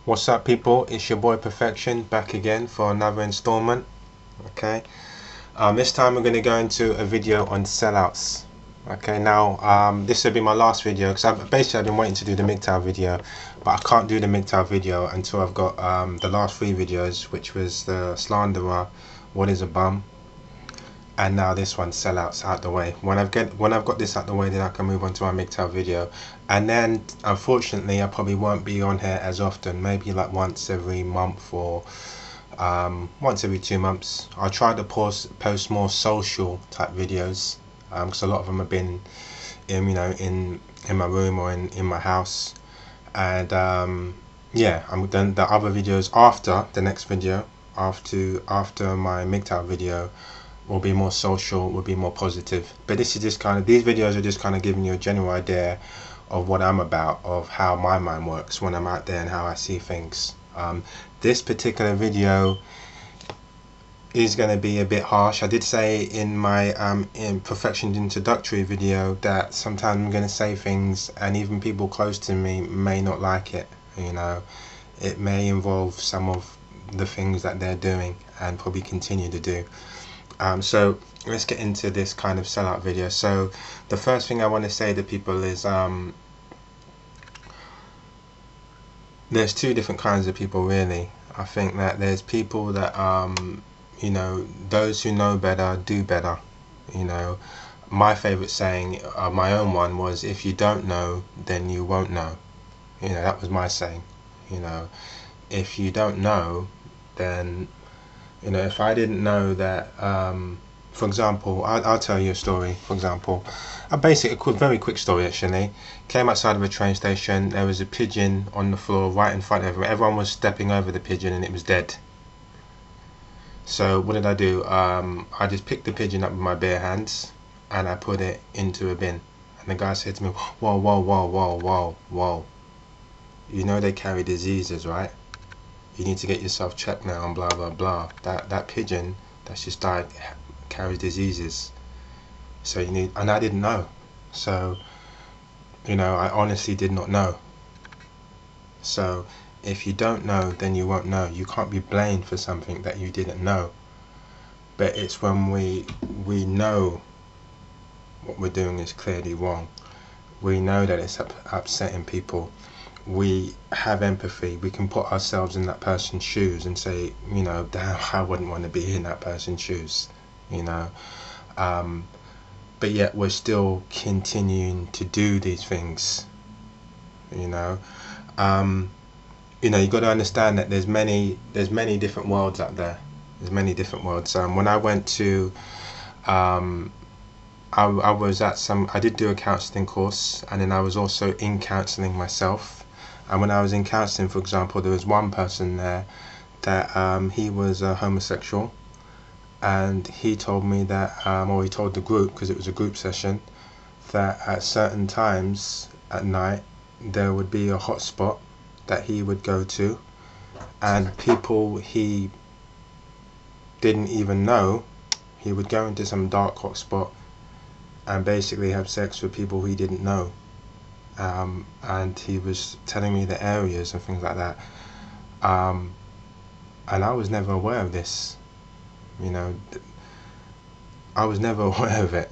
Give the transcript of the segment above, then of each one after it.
What's up, people? It's your boy Profection back again for another installment. Okay, this time we're going to go into a video on sellouts. Okay, now this will be my last video because I've been waiting to do the MGTOW video, but I can't do the MGTOW video until I've got the last 3 videos, which was the slanderer, what is a bum, and now this one, sellouts, out the way. When I've got this out the way, then I can move on to my MGTOW video. And then unfortunately I probably won't be on here as often, maybe like once every month or once every 2 months. I'll try to post more social type videos because a lot of them have been in my room or in my house. And yeah, I'm done. The other videos after the next video, after my MGTOW video, will be more social, will be more positive. But this is just these videos are just kind of giving you a general idea of what I'm about, of how my mind works when I'm out there and how I see things. This particular video is going to be a bit harsh. I did say in my in Profection introductory video that sometimes I'm going to say things and even people close to me may not like it. It may involve some of the things that they're doing and probably continue to do. So let's get into this kind of sellout video. So the first thing I want to say to people is there's 2 different kinds of people, really. I think that there's people that those who know better do better. My favorite saying, my own one, was, if you don't know, then you won't know. That was my saying. If you don't know, then if I didn't know that, for example, I'll tell you a story. For example, a very quick story actually. Came outside of a train station. There was a pigeon on the floor right in front of everyone. Everyone was stepping over the pigeon and it was dead. So what did I do? I just picked the pigeon up with my bare hands and I put it into a bin. And the guy said to me, "Whoa, whoa, whoa, whoa, whoa, whoa. They carry diseases, right? You need to get yourself checked now and blah blah blah. That pigeon that's just died carries diseases. So you need," and I didn't know. So I honestly did not know. So if you don't know, then you won't know. You can't be blamed for something that you didn't know. But it's when we know what we're doing is clearly wrong. We know that it's upsetting people. We have empathy. We can put ourselves in that person's shoes and say, damn, I wouldn't want to be in that person's shoes, but yet we're still continuing to do these things. You got to understand that there's many different worlds out there. There's many different worlds. When I went to I did do a counselling course, and then I was also in counselling myself. And when I was in counselling, for example, there was one person there that he was a homosexual, and he told me that, or he told the group, because it was a group session, that at certain times at night there would be a hot spot that he would go to, and people he didn't even know, he would go into some dark hot spot and basically have sex with people he didn't know. And he was telling me the areas and things like that, and I was never aware of this. I was never aware of it.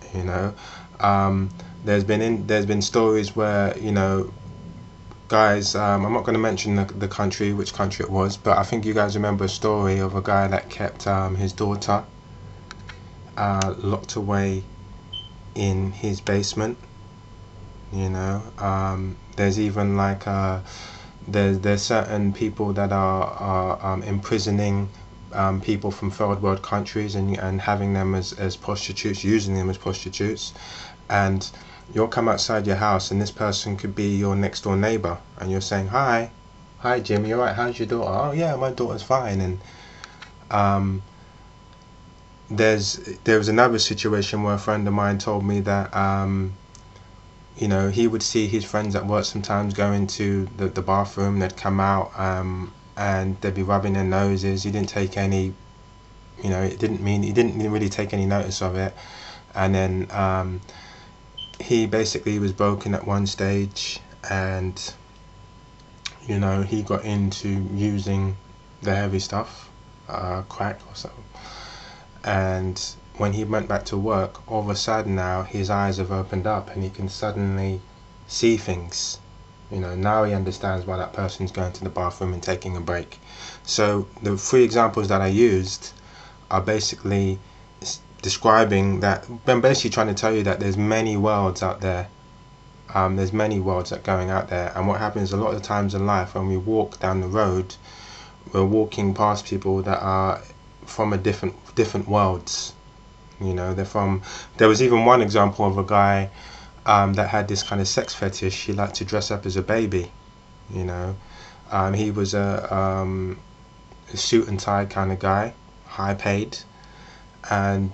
There's been stories where guys, I'm not going to mention the country, which country it was, but I think you guys remember a story of a guy that kept his daughter locked away in his basement. There's even like there's certain people that are imprisoning people from third world countries and having them as prostitutes, using them as prostitutes. And you'll come outside your house and this person could be your next door neighbor, and you're saying, hi Jim, you alright, how's your daughter? Oh yeah, my daughter's fine. And there was another situation where a friend of mine told me that he would see his friends at work sometimes go into the bathroom. They'd come out and they'd be rubbing their noses. He didn't take any, he didn't really take any notice of it. And then he basically was broken at one stage, and you know, he got into using the heavy stuff, crack or something, and when he went back to work, all of a sudden now his eyes have opened up and he can suddenly see things. You know, now he understands why that person's going to the bathroom and taking a break. So the three examples that I used are basically describing that. I'm basically trying to tell you that there's many worlds out there. There's many worlds that are going out there, and what happens a lot of times in life when we walk down the road, we're walking past people that are from a different worlds. You know, they're from. There was even one example of a guy that had this kind of sex fetish. He liked to dress up as a baby. You know, he was a suit and tie kind of guy, high paid, and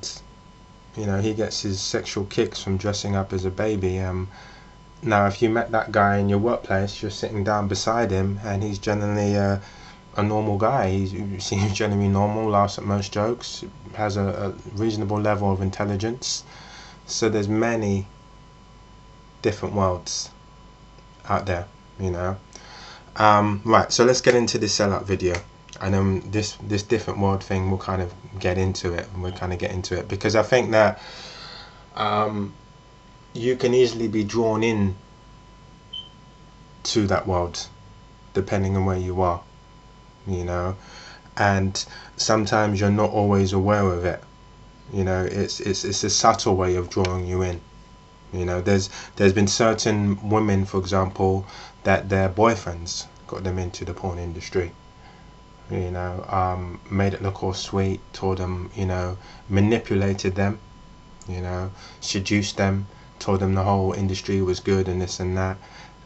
you know, he gets his sexual kicks from dressing up as a baby. Now, if you met that guy in your workplace, you're sitting down beside him, and he's generally a normal guy. He seems generally normal, laughs at most jokes, has a reasonable level of intelligence. So there's many different worlds out there, you know. Right, so let's get into this sellout video, and then this different world thing, we'll kind of get into it, because I think that you can easily be drawn in to that world depending on where you are, you know, and sometimes you're not always aware of it. You know, it's a subtle way of drawing you in. You know, there's been certain women, for example, that their boyfriends got them into the porn industry. You know, made it look all sweet, told them, you know, manipulated them, you know, seduced them, told them the whole industry was good and this and that.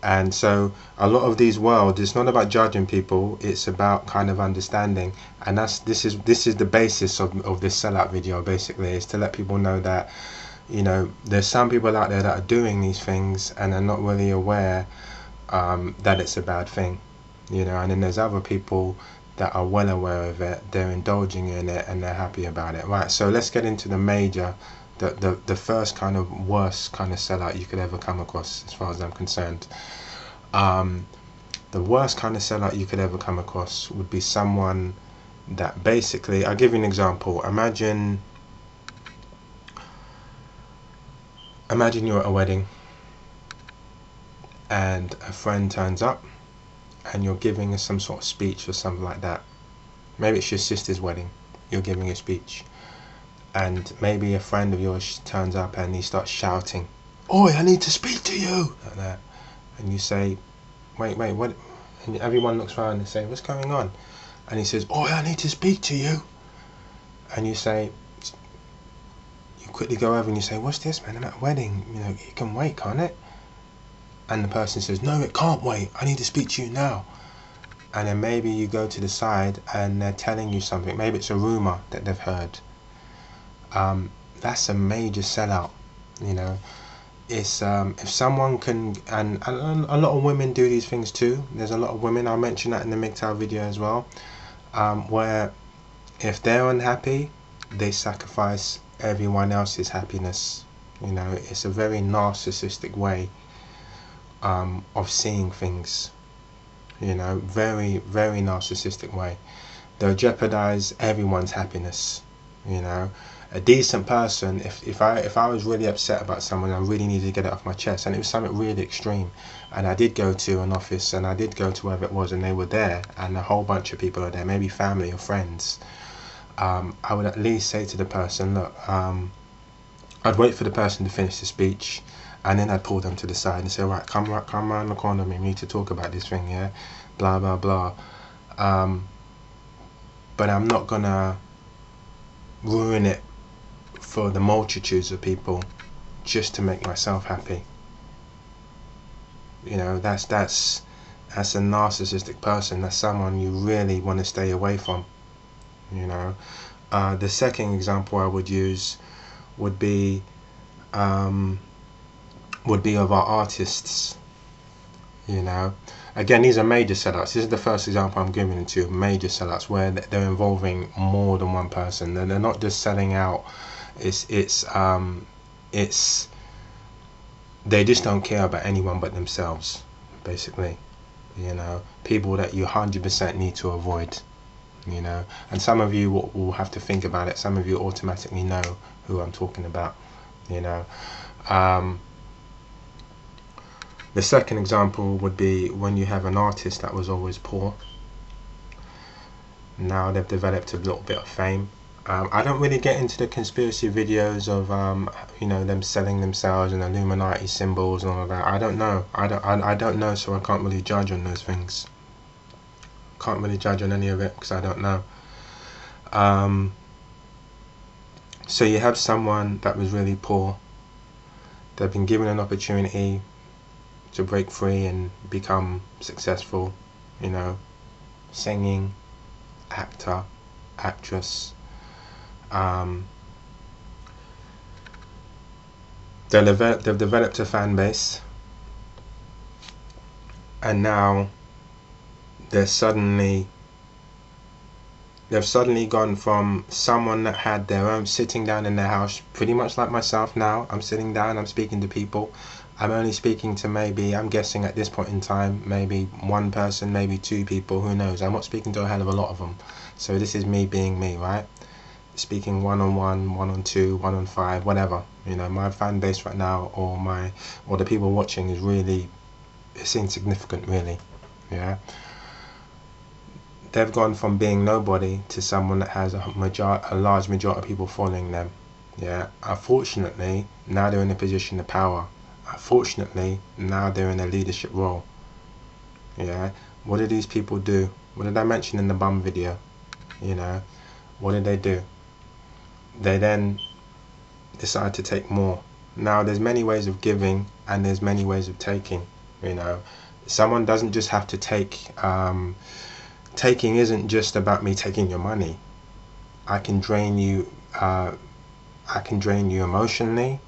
And so a lot of these worlds, it's not about judging people, it's about kind of understanding. And this is the basis of this sellout video, basically, is to let people know that, you know, there's some people out there that are doing these things and are not really aware that it's a bad thing, you know. And then there's other people that are well aware of it, they're indulging in it, and they're happy about it. Right, so let's get into the major, the first kind of worst kind of sellout you could ever come across, as far as I'm concerned. The worst kind of sellout you could ever come across would be someone that basically, I'll give you an example. Imagine you're at a wedding and a friend turns up and you're giving some sort of speech or something like that. Maybe it's your sister's wedding, you're giving a speech, and maybe a friend of yours turns up and he starts shouting, "Oi, I need to speak to you," like that. And you say, wait, what? And everyone looks around and say, "What's going on?" And he says, "Oi, I need to speak to you." And you say, you quickly go over and you say, "What's this, man? I'm at a wedding, you know, it can wait, can't it?" And the person says, "No, it can't wait, I need to speak to you now." And then maybe you go to the side and they're telling you something, maybe it's a rumor that they've heard. That's a major sellout, you know. It's if someone can, and a lot of women do these things too. There's a lot of women, I'll mention that in the MGTOW video as well, where if they're unhappy, they sacrifice everyone else's happiness. You know, it's a very narcissistic way of seeing things. You know, very, very narcissistic way. They'll jeopardize everyone's happiness. You know, a decent person, if I was really upset about someone, I really needed to get it off my chest, and it was something really extreme, and I did go to an office, and I did go to wherever it was, and they were there, and a whole bunch of people are there, maybe family or friends, I would at least say to the person, look, I'd wait for the person to finish the speech, and then I'd pull them to the side and say, right, come around the corner with me, we need to talk about this thing, yeah, blah blah blah. But I'm not gonna ruin it for the multitudes of people just to make myself happy. You know, that's a narcissistic person. That's someone you really want to stay away from. You know, the second example I would use would be of our artists. You know, again, these are major sellouts. This is the first example I'm giving it to, major sellouts, where they're involving more than one person. They're not just selling out. It's they just don't care about anyone but themselves, basically. you know, people that you 100% need to avoid, you know. And some of you will have to think about it. Some of you automatically know who I'm talking about, you know. The second example would be when you have an artist that was always poor. Now they've developed a little bit of fame. I don't really get into the conspiracy videos of you know, them selling themselves and Illuminati symbols and all of that. I don't know. I don't know, so I can't really judge on those things. Can't really judge on any of it because I don't know. So you have someone that was really poor. They've been given an opportunity to break free and become successful, you know, singing, actor, actress. They've developed a fan base, and now they've suddenly gone from someone that had their own, sitting down in their house, pretty much like myself now. I'm sitting down, I'm speaking to people. I'm only speaking to, maybe, I'm guessing at this point in time, maybe one person, maybe two people, who knows. I'm not speaking to a hell of a lot of them. So this is me being me, right? Speaking one-on-one, one-on-two, one-on-five, whatever. You know, my fan base right now, or the people watching, is really, it's insignificant, really. Yeah. They've gone from being nobody to someone that has a large majority of people following them. Yeah. Unfortunately, now they're in a position of power. Unfortunately, now they're in a leadership role. Yeah. What do these people do? What did I mention in the bum video? You know, what did they do? They then decide to take more. Now, there's many ways of giving and there's many ways of taking. You know, someone doesn't just have to take. Taking isn't just about me taking your money. I can drain you. I can drain you emotionally.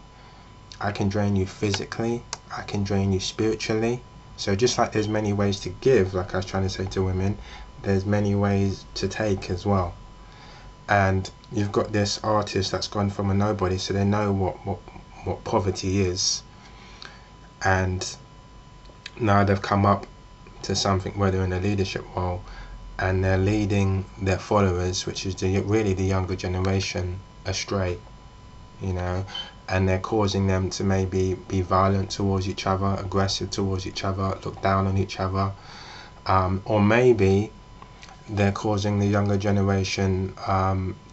I can drain you physically. I can drain you spiritually. So just like there's many ways to give, like I was trying to say to women, there's many ways to take as well. And you've got this artist that's gone from a nobody, so they know what poverty is, and now they've come up to something where they're in a leadership role, and they're leading their followers, which is really the younger generation, astray, you know, and they're causing them to maybe be violent towards each other, aggressive towards each other, look down on each other, or maybe they're causing the younger generation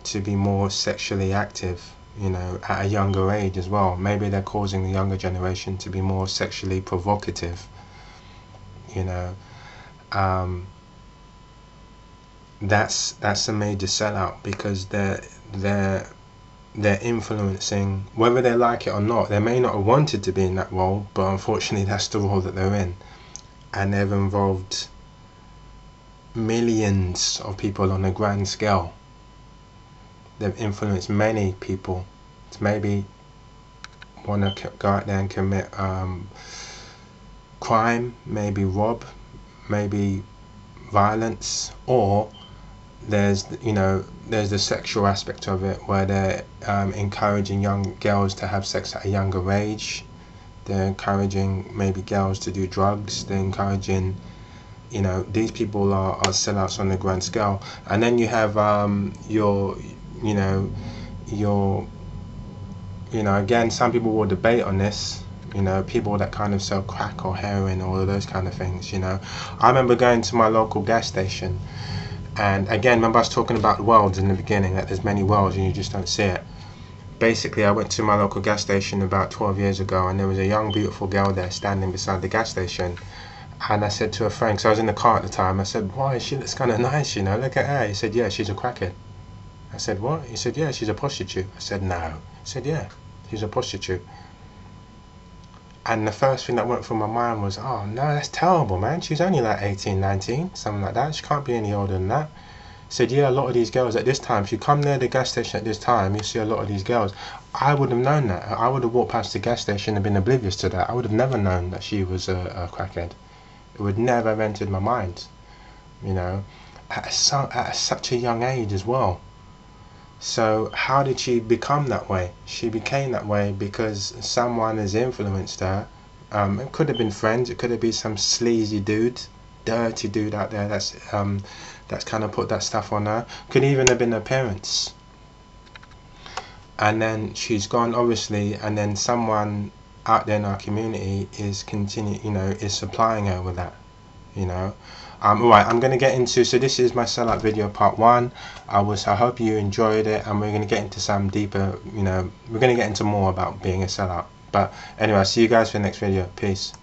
to be more sexually active, you know, at a younger age as well. Maybe they're causing the younger generation to be more sexually provocative, you know. That's a major sellout, because they're influencing, whether they like it or not. They may not have wanted to be in that role, but unfortunately that's the role that they're in, and they've involved millions of people on a grand scale. They've influenced many people to maybe want to go out there and commit crime, maybe rob, maybe violence, or there's, you know, there's the sexual aspect of it, where they're encouraging young girls to have sex at a younger age. They're encouraging maybe girls to do drugs. They're encouraging, you know, these people are sellouts on the grand scale. And then you have again, some people will debate on this, you know, people that kind of sell crack or heroin or all those kind of things, you know. I remember going to my local gas station, and again, remember I was talking about worlds in the beginning, that there's many worlds and you just don't see it. Basically, I went to my local gas station about 12 years ago, and there was a young, beautiful girl there standing beside the gas station. And I said to a friend, because I was in the car at the time, I said, "Why, she looks kind of nice, you know, look at her." He said, "Yeah, she's a crackhead." I said, "What?" He said, "Yeah, she's a prostitute." I said, "No." He said, "Yeah, she's a prostitute." And the first thing that went through my mind was, oh no, that's terrible, man. She's only like 18, 19, something like that. She can't be any older than that. He said, "Yeah, a lot of these girls at this time, if you come near the gas station at this time, you see a lot of these girls." I would have known that. I would have walked past the gas station and been oblivious to that. I would have never known that she was a crackhead. It would never have entered my mind, you know, at such a young age as well. So how did she become that way? She became that way because someone has influenced her. It could have been friends, it could have been some sleazy dude, dirty dude out there that's kind of put that stuff on her. Could even have been her parents. And then she's gone, obviously, and then someone out there in our community is is supplying her with that, Alright, I'm going to get into, so this is my sellout video part 1. I hope you enjoyed it, and we're going to get into some deeper, we're going to get into more about being a sellout. But anyway, I'll see you guys for the next video. Peace.